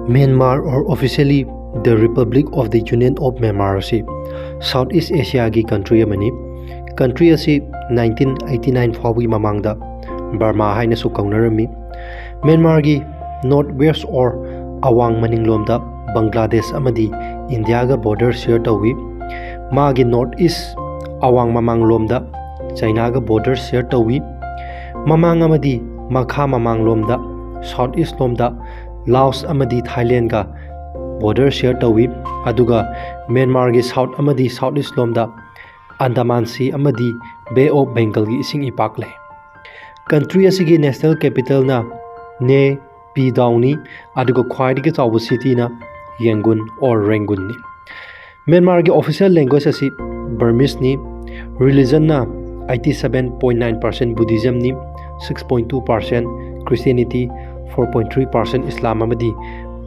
Myanmar, or officially the Republic of the Union of Myanmar asi Southeast Asia gi country amani. Country asi 1989 fawi mamangda Burma haina su kaunarami. Myanmar gi northwest or awang maninglomda Bangladesh amadi India ga border share tawi. Magi northeast awang mamanglomda China ga border share tawi. Mamang amadi makha mamanglomda southeast lomda Laos amadi Thailand ga border share tawi. Aduga Myanmar gi south amadi southeast lomda Andaman Sea amadi Bay of Bengal gi ising ipak le. Country asigi national capital na Ne Pi Downi aduga khwaidagi chawba city na Yangon or Rangoon ni. Myanmar gi official language asi Burmese ni. Religion na 87.9% Buddhism ni, 6.2% Christianity, 4.3% Islam amadi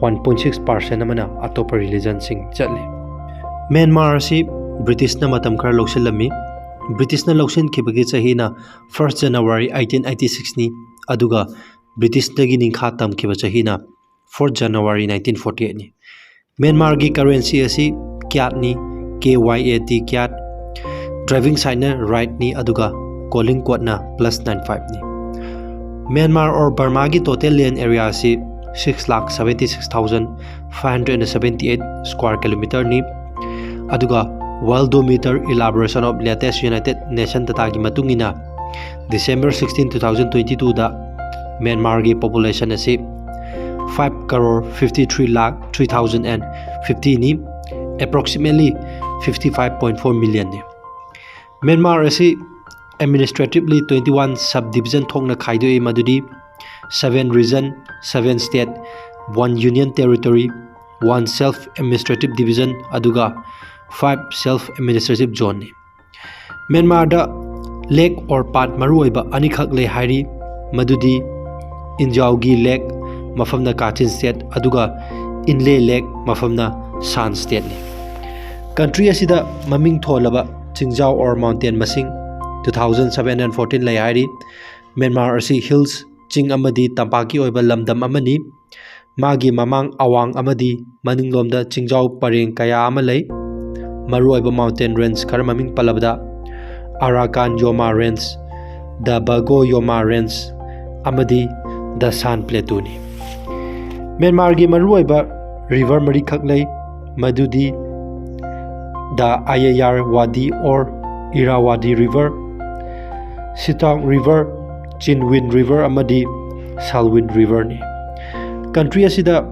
1.6% amana atopa religion sing chatli. Myanmar si British na matam khar lawsilami. British na lawsin khibagi chahi na 1st January 1886 ni aduga British dagi ningkha tam khiba chahi na 4th January 1948 ni. Myanmar gi currency asi kyat ni, KYAT kyat. Driving sign na right ni aduga calling code na +95 ni. Myanmar or Burma gi total land area asi 6,76,578 square kilometer ni. Aduga Worldometer elaboration of latest United Nations data gi matungina December 16, 2022 da Myanmar gi population asi 5,53,03,050 ni, approximately 55.4 million ni. Myanmar asi administratively 21 subdivision thongna khaidoi madudi 7 region, 7 state, 1 union territory, 1 self-administrative division aduga 5 self-administrative zone ni. Myanmar da lake or pat maruoiba anikhak le hairi madudi Injaugi lake mafamna Kachin state aduga Inle lake mafamna Shan state ni. Country asida maming tholaba Qingjao or mountain masing 2714 le hairi. Myanmar asi hills ching amadi tampaki oiba lamdam amani. Magi mamang awang amadi maninglomda Qingjao pareng kaya ama lei. Maruoiba mountain range khar maming palabda Arakan Yoma range, the Bago Yoma range amadi the San Plateau ni. Myanmar gi maruoiba river mari khak lei madudi the Ayayar Wadi or Irrawaddy River, Sitang River, Chinwin River amadi Salwin River ni. Country asida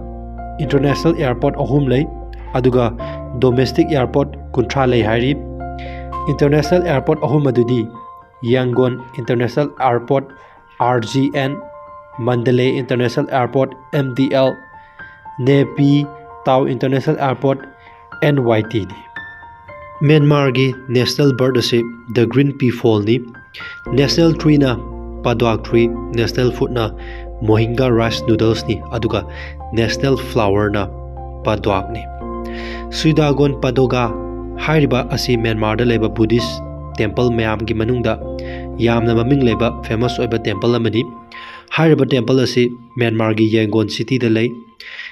international airport ahum lei aduga domestic airport kuntra lei hairi. International airport ahum adudi Yangon International Airport RGN, Mandalay International Airport MDL, Nepi Tau International Airport NYT ni. Myanmar gi national bird asi the green pea fall ni. National tree na Paduak tree, national food na Mohinga rice noodles ni aduga national flower na Paduak ni. Suidagon Padoga hairiba asi Myanmar da leba Buddhist temple mayam gi manungda yamna maming leba famous oiba temple amani. Hairiba temple asi Myanmar gi Yangon city da lei.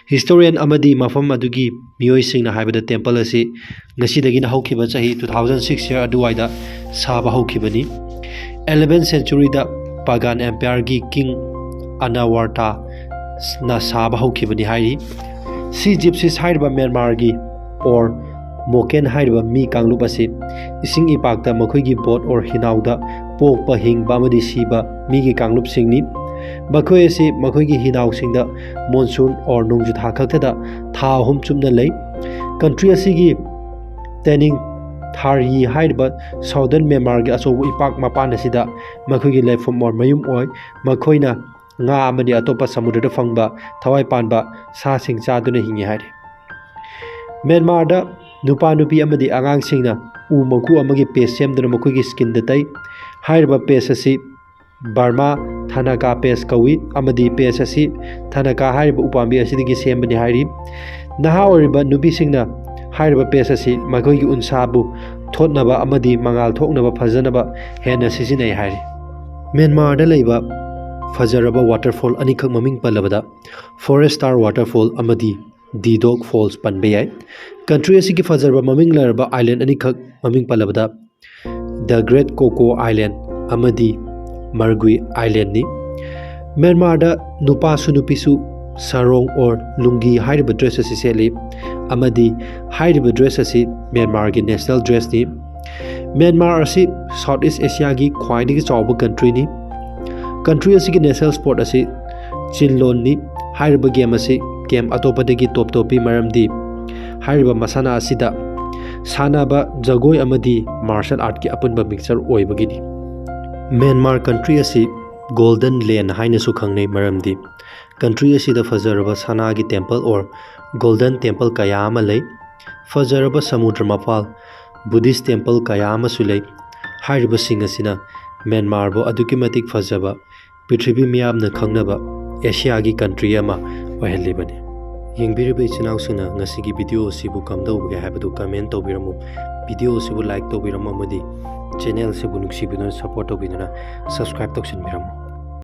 Historian amadi mafam adugi miyoi singna haibada temple asi ngasidagi na haukiba chahi 2006 year aduwaida saba haukibani. 11th century da Pagan Empire gi King Anawarta na saba haukibani hairi. Si gypsies hairiba Myanmar gi or Moken hairiba mi kanglup asi ising ipakta makhoi gi boat or hinauda pokpa hingba amadi siba mi gi kanglup singni. Makhoi asi makhoi gi hinau singda monsoon or nungju tha khakthada tha ahum chumna lei. Country asigi Tening Thari hairiba southern Myanmar gi achobu ipak mapan asida makhoi gi leifom or mayum oi makhoina nga amadi atopa samudra da fangba thawai panba sa sing chaduna hingi hairi. Myanmar da nupa nupi amadi angang singna u maku amagi paste semduna makhoi gi skin da tai. Hairiba paste asi Burma Thanaka paste kawi amadi paste asi Thanaka hairiba upambi asidagi sembani hairi. Naha oriba nupi singna hairiba paste asi makhoi gi unsabu thotnaba amadi mangal thoknaba phajanaba hena sisinai hairi. Myanmar da leiba ꯐꯖꯔꯕ waterfall ꯑꯅꯤꯈꯛ ꯃꯃꯤꯡ ꯄꯜꯂꯕꯗ forest star waterfall ꯑꯃꯗꯤ ꯗꯤꯗꯣꯛ falls ꯄꯟꯕ ꯌꯥꯏ꯫ Country ꯑꯁꯤꯒꯤ ꯐꯖꯔꯕ ꯃꯃꯤꯡ ꯂꯩꯔꯕ ꯑꯥꯏꯂꯦꯟ ꯑꯅꯤꯈꯛ ꯃꯃꯤꯡ ꯄꯜꯂꯕꯗ ꯗ ꯒ꯭ꯔꯦꯠ ꯀꯣꯀꯣ ꯑꯥꯏꯂꯦꯟ ꯑꯃꯗꯤ ꯃꯔꯒꯨꯏ ꯑꯥꯏꯂꯦꯟꯅꯤ꯫ ꯃ꯭ꯌꯥꯟꯃꯥꯔꯗ ꯅꯨꯄꯥꯁꯨ ꯅꯨꯄꯤꯁꯨ ꯁꯥꯔꯣꯡ ꯑꯣꯔ ꯂꯨꯡꯒꯤ ꯍꯥꯏꯔꯤꯕ ꯗ꯭ꯔꯦꯁ ꯑꯁꯤ ꯁꯦꯠꯂꯤ ꯑꯃꯗꯤ ꯍꯥꯏꯔꯤꯕ ꯗ꯭ꯔꯦꯁ ꯑꯁꯤ ꯃ꯭ꯌꯥꯟꯃꯥꯔꯒꯤ ꯅꯦꯁꯅꯦꯜ ꯗ꯭ꯔꯦꯁꯅꯤ꯫ ꯃ꯭ꯌꯥꯟꯃꯥꯔ ꯑꯁꯤ ꯁꯥꯎꯠ ꯏꯁ ꯑꯦꯁꯤꯌꯥꯒꯤ ꯈ꯭ꯋꯥꯏꯗꯒꯤ ꯆꯥꯎꯕ ꯀꯟꯇ꯭ꯔꯤꯅꯤ꯫ ꯀꯟꯇ꯭ꯔꯤ ꯑꯁꯤꯒꯤ ꯅꯦꯁꯅꯦꯜ ꯁ꯭ꯄꯣꯔꯠ ꯑꯁꯤ ꯆꯤꯟꯂꯣꯟꯅꯤ꯫ ꯍꯥꯏꯔꯤꯕ ꯒꯦꯝ ꯑꯁꯤ ꯒꯦꯝ ꯑꯇꯣꯞꯄꯗꯒꯤ ꯇꯣꯞ ꯇꯣꯞꯄꯤ ꯃꯔꯝꯗꯤ ꯍꯥꯏꯔꯤꯕ ꯃꯁꯥꯟꯅ ꯑꯁꯤꯗ ꯁꯥꯟꯅꯕ ꯖꯒꯣꯏ ꯑꯃꯗꯤ ꯃꯥꯔꯁꯦꯜ ꯑꯥꯔꯠꯀꯤ ꯑꯄꯨꯟꯕ ꯃꯤꯛꯁꯆꯔ ꯑꯣꯏꯕꯒꯤꯅꯤ꯫ ꯃ꯭ꯌꯥꯟꯃꯥꯔ ꯀꯟꯇ꯭ꯔꯤ ꯑꯁꯤ ꯒꯣꯜꯗꯟ ꯂꯦꯟ ꯍꯥꯏꯅꯁꯨ ꯈꯪꯅꯩ ꯃꯔꯝꯗꯤ ꯀꯟꯇ꯭ꯔꯤ ꯑꯁꯤꯗ ꯐꯖꯔꯕ ꯁꯅꯥꯒꯤ ꯇꯦꯝꯄꯜ ꯑꯣꯔ ꯒꯣꯜꯗꯟ ꯇꯦꯝꯄꯜ ꯀꯌꯥ ꯑꯃ ꯂꯩ꯫ ꯐꯖꯔꯕ ꯁꯃꯨꯗ꯭ꯔ ꯃꯄꯥꯜ ꯕꯨꯙꯤꯁ ꯇꯦꯝꯄꯜ ꯀꯌꯥ ꯑꯃꯁꯨ ꯂꯩ꯫ ꯍꯥꯏꯔꯤꯕꯁꯤꯡ ꯑꯁꯤꯅ ꯃ꯭ꯌꯥꯟꯃꯥꯔꯕꯨ ꯑꯗꯨꯛꯀꯤ ꯃꯇꯤꯛ ꯐꯖꯕ ꯄ꯭ꯔꯤꯊꯤꯕꯤ ꯃꯤꯌꯥꯝꯅ ꯈꯪꯅꯕ ꯑꯦꯁꯤꯌꯥꯒꯤ ꯀꯟꯇ꯭ꯔꯤ ꯑꯃ ꯑꯣꯏꯍꯜꯂꯤꯕꯅꯤ꯫ ꯌꯦꯡꯕꯤꯔꯤꯕ ꯏꯆꯤꯟꯅꯥꯎꯁꯤꯡꯅ ꯉꯁꯤꯒꯤ ꯚꯤꯗꯤꯑꯣ ꯑꯁꯤꯕꯨ ꯀꯝꯗꯧꯕꯒꯦ ꯍꯥꯏꯕꯗꯨ ꯀꯃꯦꯟ ꯇꯧꯕꯤꯔꯝꯃꯨ꯫ ꯚꯤꯗꯤꯑꯣ ꯑꯁꯤꯕꯨ ꯂꯥꯏꯛ ꯇꯧꯕꯤꯔꯝꯃꯨ ꯑꯃꯗꯤ ꯆꯦꯅꯦꯜ ꯑꯁꯤꯕꯨ ꯅꯨꯡꯁꯤꯕꯤꯗꯨꯅ ꯁꯄꯣꯔꯠ ꯇꯧꯕꯤꯗꯨꯅ ꯁꯕꯁꯀ꯭ꯔꯥꯏꯕ ꯇꯧꯁꯤꯟꯕꯤꯔꯝꯃꯨ꯫